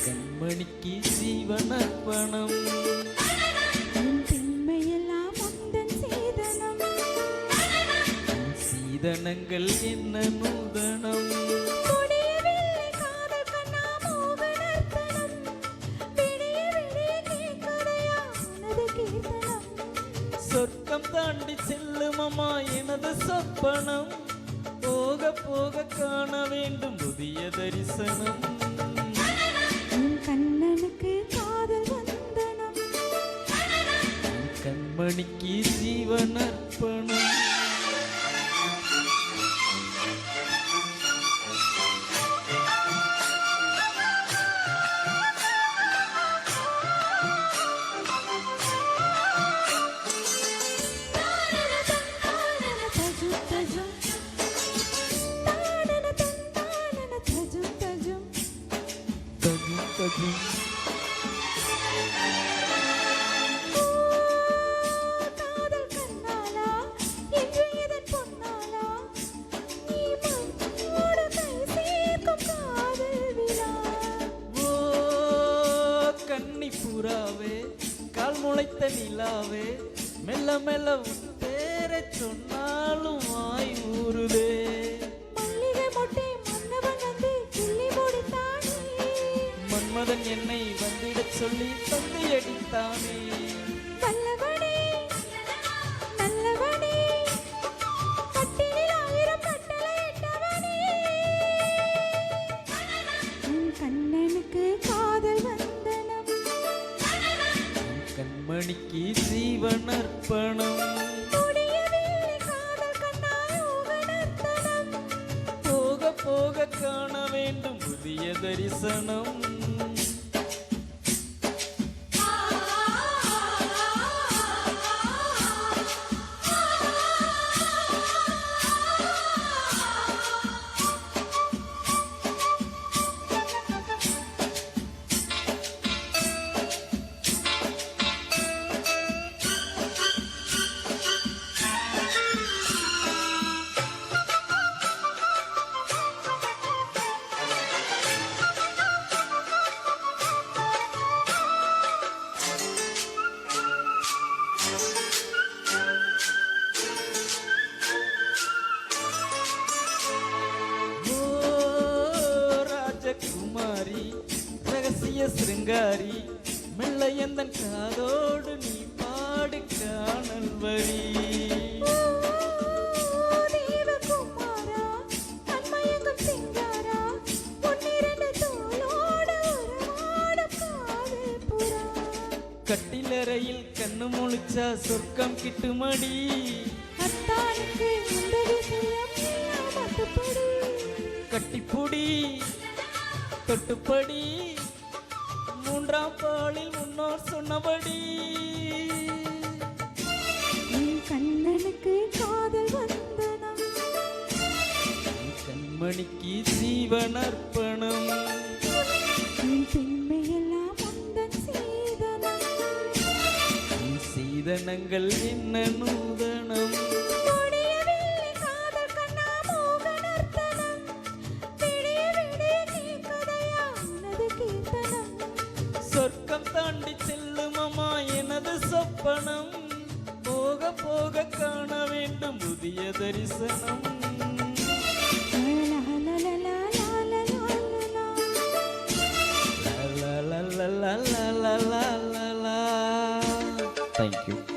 கண்மணிக்கு ஜீவனர்ப்பணம். என் திண்மையெல்லாம் உந்தன் சீதனம். சீதனங்கள் என்ன நூதனம். முடியவில்லை காதல் கண்ணா மோகனர்த்தனம். விடிய விடிய கேட்குதையா உனது கீர்த்தனம். சொர்க்கம் தாண்டி செல்லுமம்மா எனது சொப்பனம். போக போக காண வேண்டும் புதிய தரிசனம். என் கண்ணனுக்கு காதல் வந்தனம். கண்மணிக்கு ஜீவனர்ப்பணம். தஜும் காதல் கண்ணாலா என்று இதன் பொன்னாலா நீ மண்ணோடு கை சேர்க்கும் காதல் விழா. ஓ கன்னி புறாவே கால் முளைத்த நிலாவே மெல்ல மெல்ல உன் பேரை சொன்னாலும் வாய் ஊறுதே. மல்லிகை மொட்டை மன்னவன் வந்து கிள்ளி முடித்தானே. மன்மதன் என்னை வந்திடச் சொல்லி தந்தி அடித்தானே. வல்லவனே நல்லவனே கட்டிலில் 1000 கட்டளையிட்டவனே. என் கண்ணனுக்கு காதல் வந்தனம். கண்மணிக்கு ஜீவனர்ப்பணம். முடியவில்லை காதல் கண்ணா யோகனர்த்தனம். போக போக காண வேண்டும் புதிய தரிசனம். குமாரி ரகசிய சிருங்காரி மெல்ல எந்தன் காதோடு நீ பாடு காணல் வரி. தேவகுமாரா அன்மயங்கும் சிங்காரா பொன்னிரண்டு தோளோடு உறவாடும் காதல் புறா. கட்டிலறையில் கண்ணு முழிச்சா சொர்க்கம் கிட்டுமடி. அத்தானுக்கு இந்த விஷயம் எல்லாம் மட்டுப்படி. கட்டிப்புடி தொட்டுப்படி மூன்றாம் பாலில் முன்னோர் சொன்னபடி. என் கண்ணனுக்கு காதல் வந்தனம். கண்மணிக்கு ஜீவனர்ப்பணம். என் பெண்மையெல்லாம் உந்தன் சீதனம். சீதனங்கள் என்ன நூதனம். முடியவில்லை காதல் கண்ணா மோகனர்த்தனம். விடிய விடிய கேட்குதையா உனது கீர்த்தனம். சொர்க்கம் தாண்டி செல்லுமம்மா எனது சொப்பனம். போக போக காண வேண்டும் புதிய தரிசனம். லா லா லா லா லா லா லா. Thank you.